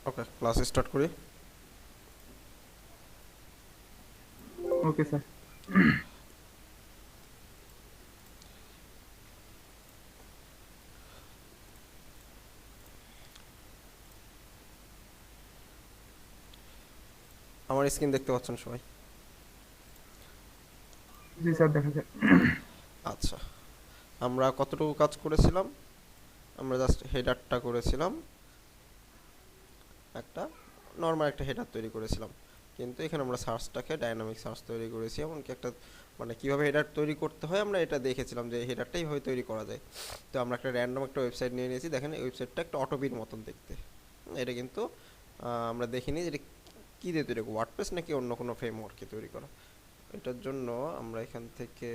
ওকে, class start করি। Okay sir. আমার screen দেখতে পাচ্ছেন সবাই? জি স্যার, দেখা যায়। আচ্ছা, আমরা কতটুকু কাজ করেছিলাম? আমরা জাস্ট হেডারটা করেছিলাম, একটা নর্মাল একটা হেডার তৈরি করেছিলাম। কিন্তু এখানে আমরা সার্চটাকে ডাইনামিক সার্চ তৈরি করেছি, এমনকি একটা মানে কীভাবে হেডার তৈরি করতে হয় আমরা এটা দেখেছিলাম যে হেডারটা এইভাবে তৈরি করা যায়। তো আমরা একটা র্যান্ডম একটা ওয়েবসাইট নিয়ে নিয়েছি। দেখেন এই ওয়েবসাইটটা একটা অটোবির মতন দেখতে। এটা কিন্তু আমরা দেখিনি যে এটা কী দিয়ে তৈরি, ওয়ার্ডপ্রেস নাকি অন্য কোনো ফ্রেমওয়ার্কে তৈরি করা। এটার জন্য আমরা এখান থেকে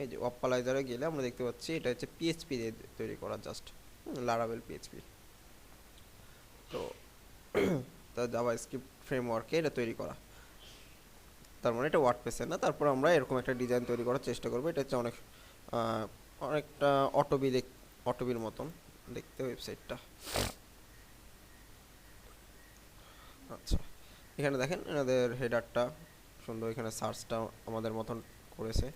এই যে অপালাইজারে গেলে আমরা দেখতে পাচ্ছি এটা হচ্ছে পিএইচপি দিয়ে তৈরি করা, জাস্ট লারাভেল পিএইচপি। তো তা জাভা স্ক্রিপ্ট ফ্রেমওয়ার্কে এটা তৈরি করা, তার মানে এটা ওয়ার্ডপ্রেসের না। তারপর আমরা এরকম একটা ডিজাইন তৈরি করার চেষ্টা করবো। এটা হচ্ছে অনেকটা অটোবির মতন দেখতে ওয়েবসাইটটা। আচ্ছা, এখানে দেখেন এনাদের হেডারটা সুন্দর, এখানে সার্চটা আমাদের মতন করেছে,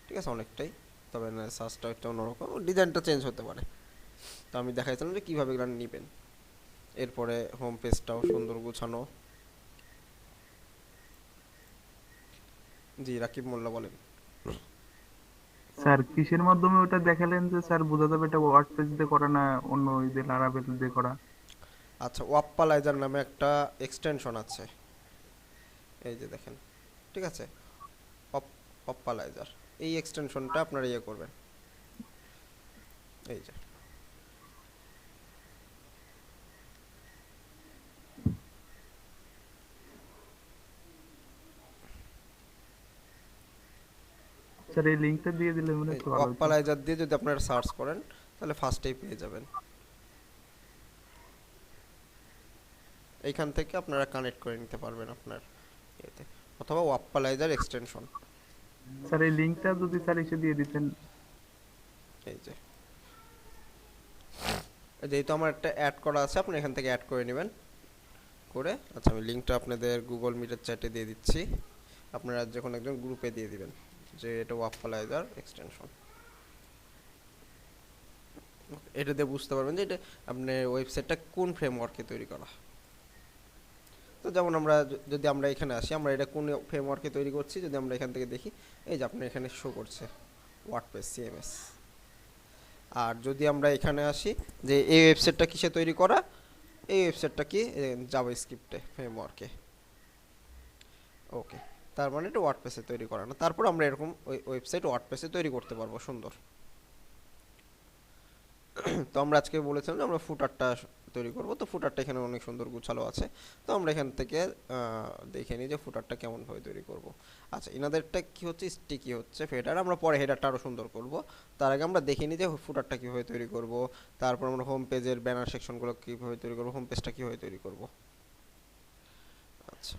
ঠিক আছে অনেকটাই। তবে সার্চটা একটা অন্যরকম, ডিজাইনটা চেঞ্জ হতে পারে। তো আমি দেখাইছিলাম যে কীভাবে এগুলো নেবেন। এরপরে হোম পেজটাও সুন্দর গুছানো। জি, রাকিব মোল্লা বলেন। স্যার, কিসের মাধ্যমে ওটা দেখালেন যে স্যার বোঝা যাবে এটা ওয়ার্ডপ্রেস দিয়ে করা না অন্য ওই যে লারাভেল দিয়ে করা? আচ্ছা, ওয়াপ্পালাইজার নামে একটা এক্সটেনশন আছে, এই যে দেখেন, ঠিক আছে। ওয়াপ্পালাইজার, এই এক্সটেনশনটা আপনারা ইয়ে করবেন, এই যে। স্যার, এই লিঙ্কটা দিয়ে দিলে মনে হয় এই একটু ভালো হতো। ওয়াপ্পালাইজার দিয়ে যদি আপনারা সার্চ করেন তাহলে ফার্স্টেই পেয়ে যাবেন। এইখান থেকে আপনারা কানেক্ট করে নিতে পারবেন আপনার ইয়েতে, অথবা ওয়াপ্পালাইজার এক্সটেনশন, স্যার, এই লিঙ্কটা যদি স্যার এসে দিয়ে দিতেন। এই যে। যেহেতু আমার একটা অ্যাড করা আছে, আপনি এখান থেকে অ্যাড করে নেবেন করে। আচ্ছা, আমি লিঙ্কটা আপনাদের গুগল মিটের চ্যাটে দিয়ে দিচ্ছি, আপনারা যখন একজন গ্রুপে দিয়ে দিবেন যে এটা ওয়াপ্পালাইজার এক্সটেনশন। এটা দিয়ে বুঝতে পারবেন যে এটা আপনার ওয়েবসাইটটা কোন ফ্রেমওয়ার্কে তৈরি করা। তো যেমন আমরা যদি আমরা এখানে আসি, আমরা এটা কোন ফ্রেমওয়ার্কে তৈরি করছি যদি আমরা এখান থেকে দেখি, এই যে আপনার এখানে শো করছে ওয়ার্ডপ্রেস সিএমএস। আর যদি আমরা এখানে আসি যে এই ওয়েবসাইটটা কিসে তৈরি করা, এই ওয়েবসাইটটা কি জাভাস্ক্রিপ্টে ফ্রেমওয়ার্কে। ওকে, তার মানে এটা ওয়ার্ডপ্রেসে তৈরি করা না। তারপর আমরা এরকম ওয়েবসাইট ওয়ার্ডপ্রেসে তৈরি করতে পারবো সুন্দর। তো আমরা আজকে বলেছিলাম যে আমরা ফুটারটা তৈরি করব। তো ফুটারটা এখানে অনেক সুন্দর গুছালো আছে। তো আমরা এখান থেকে দেখে নিই যে ফুটারটা কেমনভাবে তৈরি করব। আচ্ছা, এনাদেরটা কি হচ্ছে, স্টিকি হচ্ছে হেডার। আমরা পরে হেডারটা আরও সুন্দর করব। তার আগে আমরা দেখে নিই যে ফুটারটা কীভাবে তৈরি করব। তারপর আমরা হোম পেজের ব্যানার সেকশনগুলো কীভাবে তৈরি করব, হোম পেজটা কীভাবে তৈরি করব। আচ্ছা,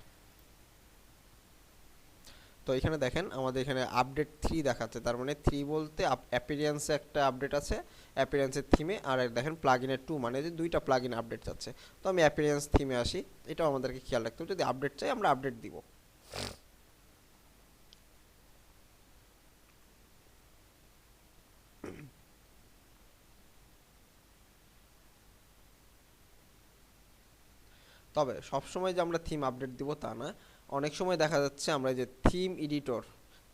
তো এখানে দেখেন আমাদের এখানে আপডেট 3 দেখাচ্ছে, তার মানে 3 বলতে অ্যাপিরিয়েন্সে একটা আপডেট আছে, অ্যাপিরিয়েন্সের থিমে। আর দেখেন প্লাগইনের 2, মানে যে দুইটা প্লাগইন আপডেট যাচ্ছে। তো আমি অ্যাপিরিয়েন্স থিমে আসি, এটাও আমাদেরকে খেয়াল রাখতে হবে, যদি আপডেট চাই আমরা আপডেট দিব। তবে সবসময় যে আমরা থিম আপডেট দিব তা না। অনেক সময় দেখা যাচ্ছে আমরা যে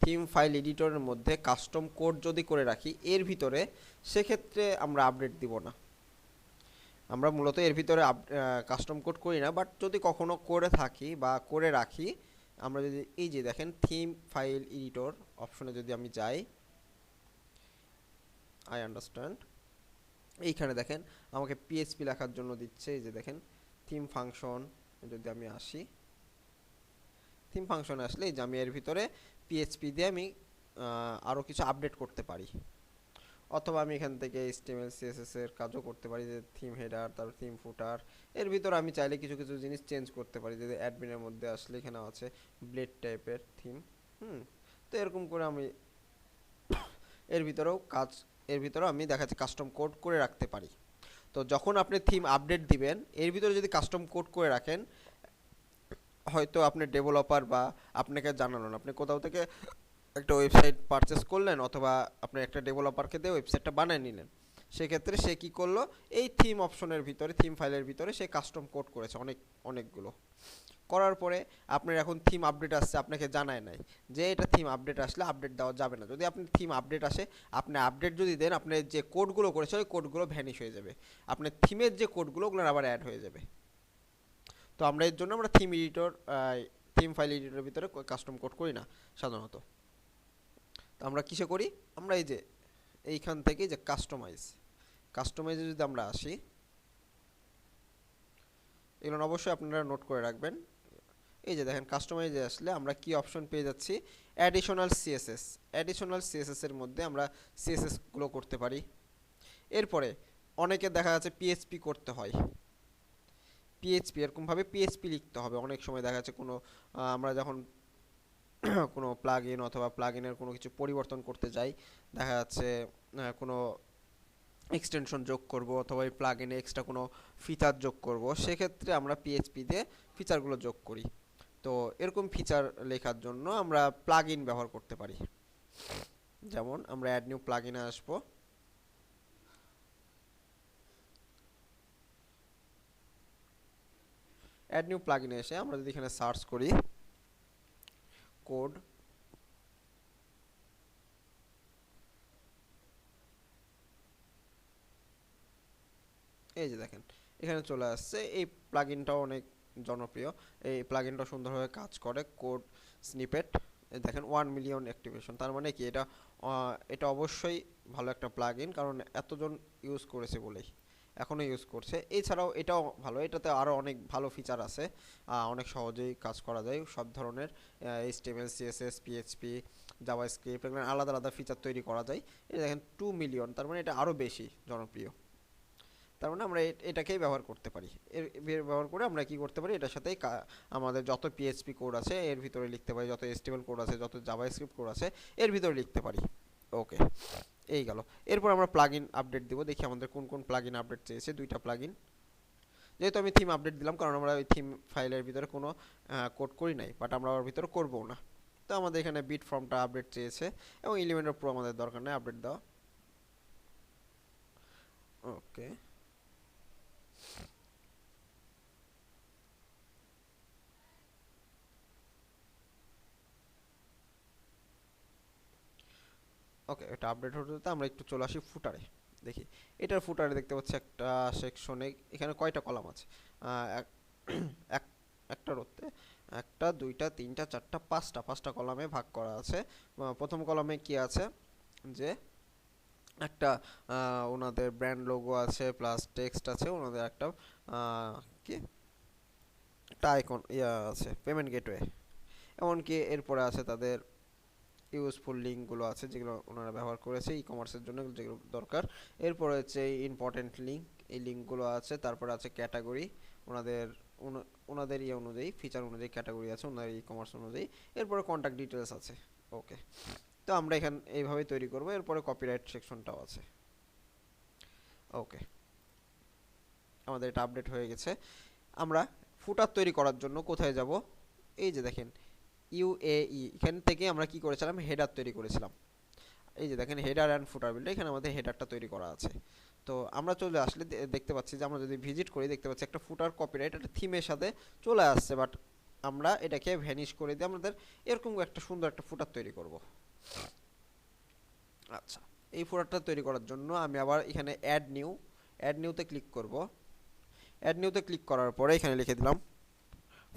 থিম ফাইল এডিটরের মধ্যে কাস্টম কোড যদি করে রাখি এর ভিতরে, সেক্ষেত্রে আমরা আপডেট দিব না। আমরা মূলত এর ভিতরে কাস্টম কোড করি না, বাট যদি কখনো করে থাকি বা করে রাখি, আমরা যদি এই যে দেখেন থিম ফাইল এডিটর অপশনে যদি আমি যাই, আই আন্ডারস্ট্যান্ড, এইখানে দেখেন আমাকে পিএইচপি লেখার জন্য দিচ্ছে। এই যে দেখেন থিম ফাংশন, যদি আমি আসি থিম ফাংশনে আসলে এই যে আমি এর ভিতরে পিএইচপি দিয়ে আমি আরও কিছু আপডেট করতে পারি। অথবা আমি এখান থেকে এইচটিএমএল সিএসএস এর কাজও করতে পারি, যে থিম হেডার, তারপর থিম ফুটার। এর ভিতর আমি চাইলে কিছু কিছু জিনিস চেঞ্জ করতে পারি, যদি অ্যাডমিনের মধ্যে আসলে এখানে আছে ব্লেড টাইপের থিম। তো এরকম করে আমি এর ভিতরেও এর ভিতরেও আমি দেখাচ্ছি কাস্টম কোড করে রাখতে পারি। তো যখন আপনি থিম আপডেট দিবেন এর ভিতরে যদি কাস্টম কোড করে রাখেন, হয়তো আপনি ডেভেলপার বা আপনাকে জানালো না, আপনি কোথাও থেকে একটা ওয়েবসাইট পারচেস করলেন অথবা আপনি একটা ডেভেলপারকে দিয়ে ওয়েবসাইটটা বানিয়ে নিলেন, সেক্ষেত্রে সে কি করলো, এই থিম অপশনের ভিতরে থিম ফাইলের ভিতরে সে কাস্টম কোড করেছে অনেকগুলো করার পরে আপনার এখন থিম আপডেট আসছে, আপনাকে জানায় নাই যে এটা থিম আপডেট আসলে আপডেট দেওয়া যাবে না। যদি আপনি থিম আপডেট আসে, আপনি আপডেট যদি দেন, আপনি যে কোডগুলো করেছে ওই কোডগুলো ভ্যানিশ হয়ে যাবে, আপনার থিমের যে কোডগুলো ওগুলো আবার অ্যাড হয়ে যাবে। তো আমরা এর জন্য আমরা থিম ফাইল এডিটরের ভিতরে কাস্টম কোড করি না সাধারণত। তো আমরা কিসে করি, আমরা এই যে এইখান থেকে যে কাস্টমাইজে যদি আমরা আসি, এগুলো অবশ্যই আপনারা নোট করে রাখবেন। এই যে দেখেন কাস্টমাইজে আসলে আমরা কি অপশন পেয়ে যাচ্ছি, অ্যাডিশনাল সিএসএস এর মধ্যে আমরা সিএসএস গুলো করতে পারি। এরপরে অনেকে দেখা যাচ্ছে পিএইচপি করতে হয়, পিএইচপি এরকমভাবে পিএইচপি লিখতে হবে। অনেক সময় দেখা যাচ্ছে কোনো আমরা যখন কোনো প্লাগইন অথবা প্লাগইনের কোনো কিছু পরিবর্তন করতে যাই, দেখা যাচ্ছে কোনো এক্সটেনশন যোগ করব অথবা এই প্লাগইনে এক্সট্রা কোনো ফিচার যোগ করব, সেক্ষেত্রে আমরা পিএইচপি দিয়ে ফিচারগুলো যোগ করি। তো এরকম ফিচার লেখার জন্য আমরা প্লাগইন ব্যবহার করতে পারি। যেমন আমরা অ্যাড নিউ প্লাগইনে আসবো, অ্যাড নিউ প্লাগইনে এসে আমরা যদি এখানে সার্চ করি কোড, এই যে দেখেন এখানে চলে আসছে। এই প্লাগইনটাও অনেক জনপ্রিয়, এই প্লাগইনটা সুন্দরভাবে কাজ করে। কোড স্নিপেট, দেখেন 1 মিলিয়ন অ্যাক্টিভেশন, তার মানে কি এটা অবশ্যই ভালো একটা প্লাগইন, কারণ এতজন ইউজ করেছে বলেই এখনও ইউজ করছে। এছাড়াও এটাও ভালো, এটাতে আরও অনেক ভালো ফিচার আছে, অনেক সহজেই কাজ করা যায় সব ধরনের এইচটিএমএল সিএসএস পিএইচপি জাভাস্ক্রিপ্ট এগুলো আলাদা আলাদা ফিচার তৈরি করা যায়। এটা দেখেন 2 মিলিয়ন, তার মানে এটা আরও বেশি জনপ্রিয়। তার মানে আমরা এটাকেই ব্যবহার করতে পারি। ব্যবহার করে আমরা কি করতে পারি, এটার সাথেই আমাদের যত পিএইচপি কোড আছে এর ভিতরে লিখতে পারি, যত এসটিএমএল কোড আছে, যত জাভাস্ক্রিপ্ট কোড আছে এর ভিতরে লিখতে পারি। ওকে, এই গেল। এরপর আমরা প্লাগইন আপডেট দিব, দেখি আমাদের কোন কোন প্লাগইন আপডেট চেয়েছে। 2টা প্লাগইন, যেহেতু আমি থিম আপডেট দিলাম কারণ আমরা ওই থিম ফাইলের ভিতরে কোনো কোড করি নাই, বাট আমরা ওর ভিতরে করবো না। তো আমাদের এখানে বিট ফর্মটা আপডেট চেয়েছে এবং এলিমেন্টর প্রো আমাদের দরকার নেই আপডেট দেওয়া। ওকে, ওকে, এটা আপডেট হতে হতে আমরা একটু চলে আসি ফুটারে। দেখি এটার ফুটারে দেখতে পাচ্ছি একটা সেকশনে এখানে কয়টা কলাম আছে, এক- এক- একটা রোতে একটা দুইটা তিনটা চারটা পাঁচটা কলামে ভাগ করা আছে। প্রথম কলামে কি আছে, যে একটা ওনাদের ব্র্যান্ড লোগো আছে, প্লাস টেক্সট আছে, ওনাদের একটা কি একটা আইকন আছে, পেমেন্ট গেটওয়ে, এমনকি এরপরে আছে তাদের ইউজফুল লিঙ্কগুলো আছে যেগুলো ওনারা ব্যবহার করেছে ই কমার্সের জন্য, যেগুলো দরকার। এরপরে হচ্ছে ইম্পর্টেন্ট লিঙ্ক, এই লিঙ্কগুলো আছে। তারপরে আছে ক্যাটাগরি, ওনাদের ওনাদের ইয়ে অনুযায়ী ফিচার অনুযায়ী ক্যাটাগরি আছে, ওনাদের ই কমার্স অনুযায়ী। এরপরে কন্ট্যাক্ট ডিটেলস আছে। ওকে, তো আমরা এখানে এইভাবেই তৈরি করব। এরপরে কপিরাইট সেকশনটাও আছে। ওকে, আমাদের এটা আপডেট হয়ে গেছে। আমরা ফুটার তৈরি করার জন্য কোথায় যাব, এই যে দেখেন ইউএই, এখান থেকে আমরা কি করেছিলাম, হেডার তৈরি করেছিলাম। এই যে দেখেন হেডার অ্যান্ড ফুটার বিল্ড, এখানে আমাদের হেডারটা তৈরি করা আছে। তো আমরা চলে আসলে দেখতে পাচ্ছি যে আমরা যদি ভিজিট করি দেখতে পাচ্ছি একটা ফুটার কপিরাইট একটা থিমের সাথে চলে আসছে, বাট আমরা এটাকে ভ্যানিশ করে দিয়ে আমাদের এরকম একটা সুন্দর একটা ফুটার তৈরি করব। আচ্ছা, এই ফুটারটা তৈরি করার জন্য আমি আবার এখানে অ্যাড নিউতে ক্লিক করব। অ্যাড নিউতে ক্লিক করার পরে এখানে লিখে দিলাম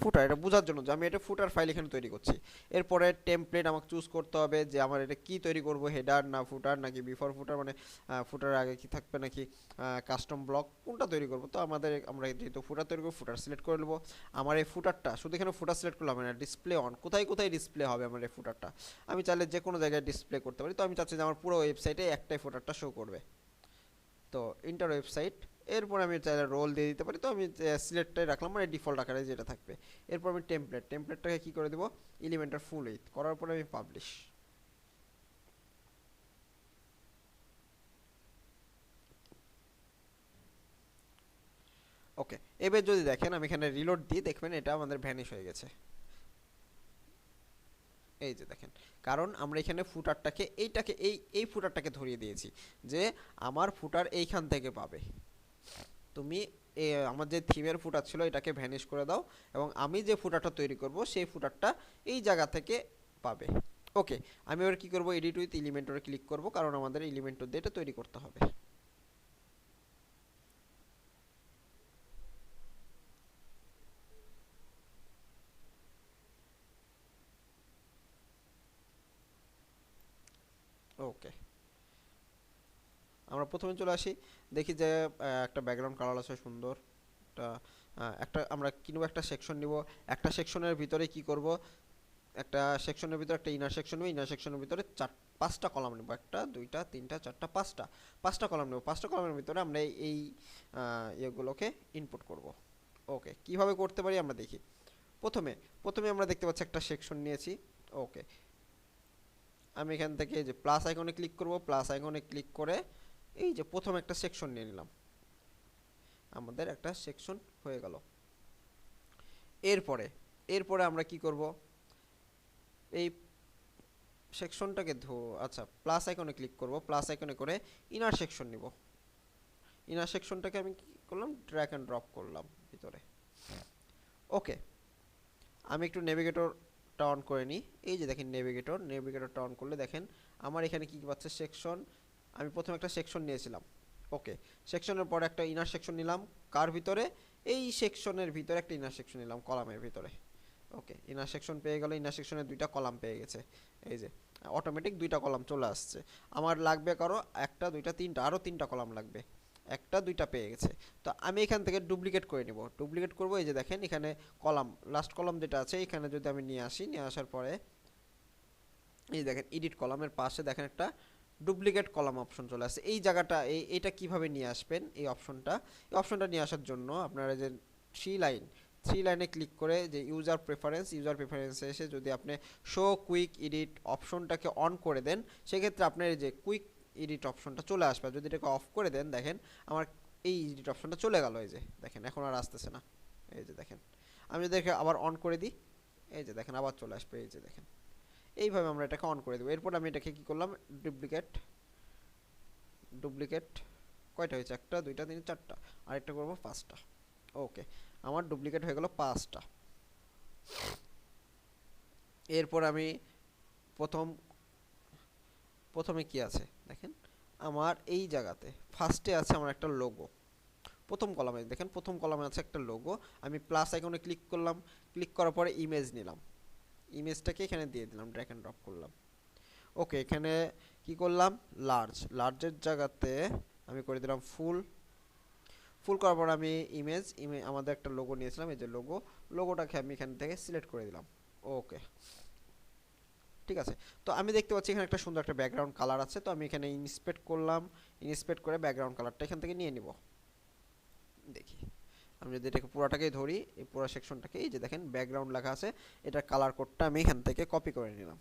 ফুটার, এটা বোঝার জন্য যে আমি এটা ফুটার ফাইল এখানে তৈরি করছি। এরপরে টেমপ্লেট আমাকে চুজ করতে হবে যে আমার এটা কি তৈরি করব, হেডার না ফুটার নাকি বিফোর ফুটার, মানে ফুটারের আগে কি থাকবে নাকি কাস্টম ব্লক, কোনটা তৈরি করব। তো আমরা যেহেতু ফুটার তৈরি করব, ফুটার সিলেক্ট করে নেব। আমার এই ফুটারটা শুধু এখানে ফুটার সিলেক্ট করলে হবে না, ডিসপ্লে অন, কোথায় কোথায় ডিসপ্লে হবে আমার এই ফুটারটা, আমি চাইলে যে কোনো জায়গায় ডিসপ্লে করতে পারি। তো আমি চাচ্ছি যে আমার পুরো ওয়েবসাইটে একটাই ফুটারটা শো করবে। তো ইন্টার ওয়েবসাইট, এরপর আমি চাইলে রোল দিয়ে দিতে পারি। তো আমি সিলেক্টটাই রাখলাম, মানে ডিফল্ট আকারে যেটা থাকবে। এরপর আমি টেমপ্লেটটাকে কি করে দেবো, এলিমেন্টার ফুল উইথ করার পরে আমি পাবলিশ। ওকে, এবার যদি দেখেন আমি এখানে রিলোড দিই, দেখবেন এটা আমাদের ভ্যানিশ হয়ে গেছে। এই যে দেখেন, কারণ আমরা এখানে ফুটারটাকে এইটাকে এই ফুটারটাকে ধরিয়ে দিয়েছি যে আমার ফুটার এইখান থেকে পাবে। তুমি আমার যে থিমের ফুটার ছিল এটাকে ভ্যানিশ করে দাও, এবং আমি যে ফুটারটা তৈরি করব সেই ফুটারটা এই জায়গা থেকে পাবে। ওকে, আমি এবার কি করব, এডিট উইথ এলিমেন্টরে ক্লিক করব, কারণ আমাদের এলিমেন্টর দিয়ে এটা তৈরি করতে হবে। ওকে, আমরা প্রথমে চলে আসি, দেখি যে একটা ব্যাকগ্রাউন্ড কালার আছে সুন্দর একটা। একটা আমরা কিনবো, একটা সেকশন নিব। একটা সেকশনের ভিতরে কি করব, একটা সেকশনের ভিতরে একটা ইনার সেকশন নেব, ইনার সেকশনের ভিতরে পাঁচটা কলাম নেব, একটা দুইটা তিনটা চারটা পাঁচটা কলাম নেব। পাঁচটা কলামের ভিতরে আমরা এই ইয়েগুলোকে ইনপুট করব। ওকে, কিভাবে করতে পারি আমরা দেখি। প্রথমে প্রথমে আমরা দেখতে পাচ্ছি একটা সেকশন নিয়েছি। ওকে, আমি এখান থেকে যে প্লাস আইকনে ক্লিক করব, প্লাস আইকনে ক্লিক করে এই যে প্রথম একটা সেকশন নিয়ে নিলাম, আমাদের একটা সেকশন হয়ে গেল। এরপরে এরপরে আমরা কি করব, এই সেকশনটাকে আচ্ছা প্লাস আইকনে ক্লিক করব, প্লাস আইকনে করে ইনার সেকশন নিব। ইনার সেকশনটাকে আমি কি করলাম, ড্র্যাগ অ্যান্ড ড্রপ করলাম ভিতরে। ওকে, আমি একটু নেভিগেটরটা অন করে নিই। এই যে দেখেন নেভিগেটরটা অন করলে দেখেন আমার এখানে কি পাচ্ছে, সেকশন। আমি প্রথমে একটা সেকশন নিয়েছিলাম। ওকে, সেকশনের পরে একটা ইনার সেকশন নিলাম, কার ভিতরে, এই সেকশনের ভিতরে একটা ইনার সেকশন নিলাম কলামের ভিতরে। ওকে, ইনার সেকশন পেয়ে গেল, ইনার সেকশনে দুইটা কলাম পেয়ে গেছে। এই যে অটোমেটিক দুইটা কলাম চলে আসছে। আমার লাগবে কারো একটা দুইটা তিনটা, আরও তিনটা কলাম লাগবে, একটা দুইটা পেয়ে গেছে। তো আমি এখান থেকে ডুপ্লিকেট করে নিব, ডুপ্লিকেট করব। এই যে দেখেন এখানে কলাম, লাস্ট কলাম যেটা আছে এখানে যদি আমি নিয়ে আসি, নিয়ে আসার পরে এই দেখেন এডিট কলামের পাশে দেখেন একটা ডুপ্লিকেট কলাম অপশন চলে আসছে। এই জায়গাটা এইটা কিভাবে নিয়ে আসবেন, এই অপশনটা নিয়ে আসার জন্য আপনারা যে থ্রি লাইনে ক্লিক করে যে ইউজার প্রেফারেন্সে এসে যদি আপনি শো কুইক এডিট অপশনটাকে অন করে দেন, সেক্ষেত্রে আপনার এই যে কুইক এডিট অপশনটা চলে আসবে। যদি এটাকে অফ করে দেন, দেখেন আমার এই এডিট অপশনটা চলে গেল। এই যে দেখেন এখন আর আসতেছে না। এই যে দেখেন, আমি যদি আবার অন করে দিই, এই যে দেখেন আবার চলে আসবে। এই যে দেখেন, এইভাবে আমরা এটাকে অন করে দেবো। এরপর আমি এটাকে কি করলাম, ডুপ্লিকেট ডুপ্লিকেট কয়টা হয়েছে, একটা দুইটা তিনটা চারটা, আরেকটা করবো পাঁচটা। ওকে, আমার ডুপ্লিকেট হয়ে গেল পাঁচটা। এরপর আমি প্রথম প্রথমে কি আছে দেখেন, আমার এই জায়গাতে ফার্স্টে আছে আমার একটা লোগো। প্রথম কলামে দেখেন, প্রথম কলামে আছে একটা লোগো। আমি প্লাস আইকনে ক্লিক করলাম, ক্লিক করার পরে ইমেজ নিলাম, ইমেজটাকে এখানে দিয়ে দিলাম, ড্র্যাগ অ্যান্ড ড্রপ করলাম। ওকে, এখানে কি করলাম, লার্জের জায়গাতে আমি করে দিলাম ফুল করার পর আমি আমাদের একটা লোগো নিয়েছিলাম, এই যে লোগোটাকে আমি এখান থেকে সিলেক্ট করে দিলাম। ওকে, ঠিক আছে। তো আমি দেখতে পাচ্ছি এখানে একটা সুন্দর একটা ব্যাকগ্রাউন্ড কালার আছে। তো আমি এখানে ইন্সপেক্ট করলাম, ইন্সপেক্ট করে ব্যাকগ্রাউন্ড কালারটা এখান থেকে নিয়ে নিব। দেখি, আমি যদি এটাকে পুরোটাকেই ধরি, এই পুরো সেকশনটাকে, এই যে দেখেন ব্যাকগ্রাউন্ড লেখা আছে, এটার কালার কোডটা আমি এখান থেকে কপি করে নিলাম।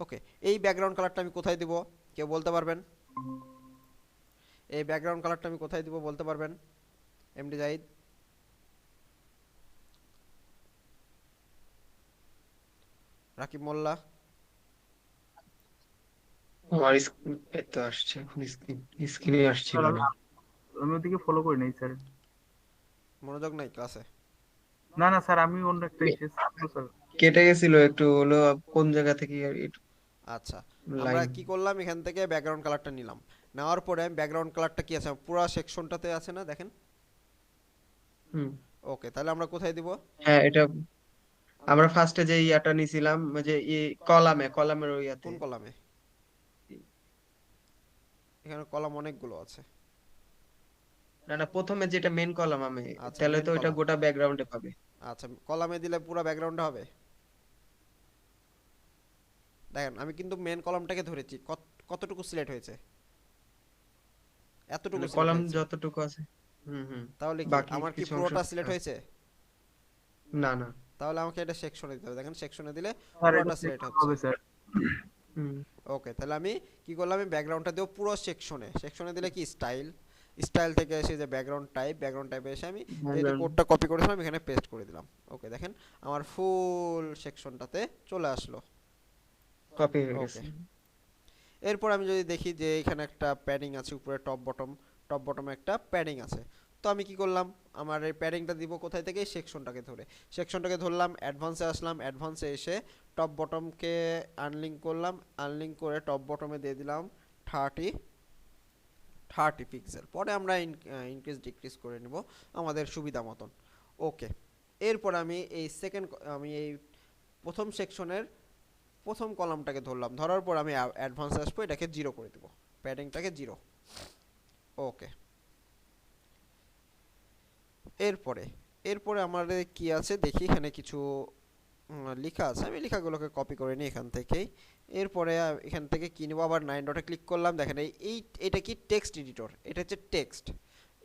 ওকে, এই ব্যাকগ্রাউন্ড কালারটা আমি কোথায় দিব, কেউ বলতে পারবেন? এই ব্যাকগ্রাউন্ড কালারটা আমি কোথায় দিব বলতে পারবেন? এমডি জাহিদ, রাকিব মোল্লা। আমার স্ক্রিন তো আসছে, এখন স্ক্রিনে আসছিল স্যার আমি না। আমি ওদিকে ফলো করি নাই স্যার। মনোযোগ নাই ক্লাসে? না না স্যার, আমি অন্য একটা কে- ইসে স্যার। কেটে গেছিল একটু হলো, কোন জায়গা থেকে আচ্ছা, আমরা লাইন। কি করলাম, এখান থেকে ব্যাকগ্রাউন্ড কালারটা নিলাম, নেওয়ার পরে ব্যাকগ্রাউন্ড কালারটা কি আছে পুরো সেকশনটাতে আছে না, দেখেন। হুম, ওকে, তাহলে আমরা কোথায় দিব? হ্যাঁ এটা আমরা ফার্স্টে যে ইয়াটা নিছিলাম, যে কলামের ওই ইয়াতে। কোন কলামে? এখানে কলাম অনেকগুলো আছে। না না, প্রথমে যেটা মেন কলাম আমি, আচ্ছা, তাহলে মেন তো ওইটা কলাম। গোটা ব্যাকগ্রাউন্ডে পাবে। আচ্ছা, কলামে দিলে পুরো ব্যাকগ্রাউন্ডটা হবে। দেখেন আমি কিন্তু মেন কলামটাকে ধরেছি, কতটুকু সিলেক্ট হয়েছে, এতটুকু মানে সিলেক্ট কলাম হয়েছে। যতটুকু আছে। হুম হুম। তাহলে কি বাকি আমার কি কিছু অংশ পুরোটা ফাঁকা সিলেক্ট আছে। হয়েছে? না না। তাহলে আমাকে এটা সেকশনে দিতে হবে। দেখেন সেকশনে দিলে স্যার এটা পুরোটা চেক সিলেক্ট করতে হচ্ছে। হবে স্যার। হুম। ওকে, তাহলে আমি কি করলাম, আমি ব্যাকগ্রাউন্ডটা দেবো পুরো সেকশনে দিলে কি স্টাইল, স্টাইল থেকে এসে যে ব্যাকগ্রাউন্ড টাইপে এসে আমি এই যে Background কোডটা কপি করেছিলাম এখানে পেস্ট করে দিলাম। ওকে, দেখেন আমার ফুল সেকশনটাতে চলে আসলো। কপি হয়ে ওকে, গেছে। এরপর আমি যদি দেখি যে এখানে একটা প্যাডিং আছে উপরে, টপ বটমে একটা প্যাডিং আছে। তো আমি কি করলাম, আমার এই প্যাডিংটা দিব কোথায় থেকে, সেকশনটাকে ধরলাম, অ্যাডভান্সে আসলাম, অ্যাডভান্সে এসে টপ বটমকে আনলিঙ্ক করলাম, আনলিঙ্ক করে টপ বটমে দিয়ে দিলাম 30 পিক্সেল। পরে আমরা ইনক্রিজ ডিক্রিজ করে নিব আমাদের সুবিধা মতন। ওকে, এরপর আমি এই প্রথম সেকশনের প্রথম কলামটাকে ধরার পর আমি অ্যাডভান্স আসবো, এটাকে 0 করে দেব, প্যাডিংটাকে 0। ওকে, এরপরে এরপরে আমাদের কি আছে দেখি, এখানে কিছু লেখা আছে, আমি লেখাগুলোকে কপি করে নিই এখান থেকেই। এরপরে এখান থেকে কি নেবো, আবার 9 ডটে ক্লিক করলাম, দেখেন এটা কি টেক্সট এডিটর, এটা হচ্ছে টেক্সট,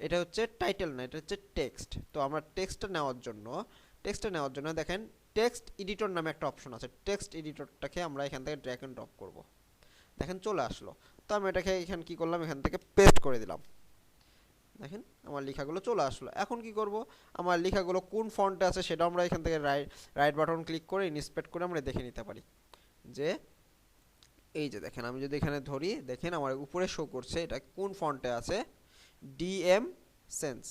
এটা হচ্ছে টাইটেল না, এটা হচ্ছে টেক্সট। তো আমরা টেক্সটটা নেওয়ার জন্য দেখেন টেক্সট এডিটর নামে একটা অপশন আছে, টেক্সট এডিটরটাকে আমরা এখান থেকে ড্র্যাগ এন্ড ড্রপ করব। দেখেন চলে আসলো। তো আমি এটাকে এখানে কি করলাম, এখান থেকে পেস্ট করে দিলাম। দেখেন আমার লেখাগুলো চলে আসলো। এখন কি করব, আমার লেখাগুলো কোন ফন্টে আছে সেটা আমরা এখান থেকে রাইট বাটন ক্লিক করে ইন্সপেক্ট করে আমরা দেখে নিতে পারি। যে এই যে দেখেন, আমি যদি এখানে ধরি, দেখেন আমার উপরে শো করছে এটা কোন ফন্টে আছে, ডিএম সেন্স।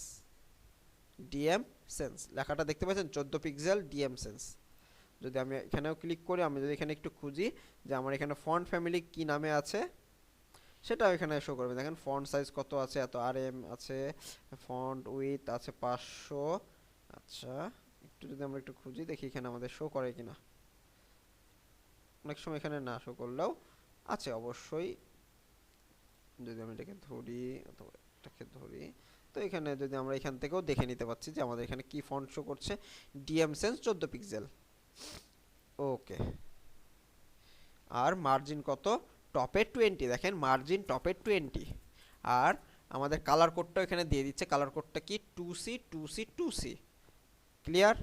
ডিএম সেন্স লেখাটা দেখতে পাচ্ছেন, 14 পিক্সেল ডিএম সেন্স। যদি আমি এখানেও ক্লিক করি, আমি যদি এখানে একটু খুঁজি যে আমার এখানে ফন্ট ফ্যামিলি কি নামে আছে সেটাও এখানে শো করবে। দেখেন ফন্ট সাইজ কত আছে, এত আরএম আছে, ফন্ট উইথ আছে 500। আচ্ছা, একটু যদি আমরা একটু খুঁজি দেখি এখানে আমাদের শো করে কিনা। অনেক সময় এখানে না শো করলেও আছে অবশ্যই। যদি আমি এটাকে ধরি অথবা এটাকে ধরি, তো এখানে যদি আমরা এখান থেকেও দেখে নিতে পারছি যে আমাদের এখানে কি ফন্ট শো করছে, ডিএম সেন্স 14 পিক্সেল। ওকে, আর মার্জিন কত, টপে 20, দেখেন মার্জিন টপে 20। আর আমাদের কালার কোডটা এখানে দিয়ে দিচ্ছে, কালার কোডটা কি 2C 2C 2C। ক্লিয়ার?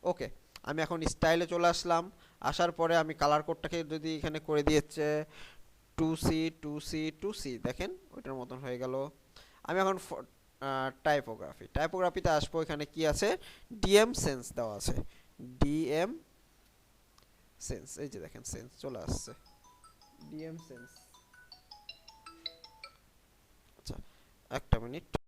ওকে, আমি এখন স্টাইলে চলে আসলাম। আসার পরে আমি কালার কোডটাকে যদি এখানে করে দিয়েছে 2C 2C 2C, দেখেন ওইটার মতন হয়ে গেল। আমি এখন টাইপোগ্রাফিতে আসবো, এখানে কি আছে, ডিএম সেন্স দেওয়া আছে, ডিএম সেন্স, এই যে দেখেন সেন্স চলে আসছে, ডিএম সেন্স। আচ্ছা, একটা মিনিট।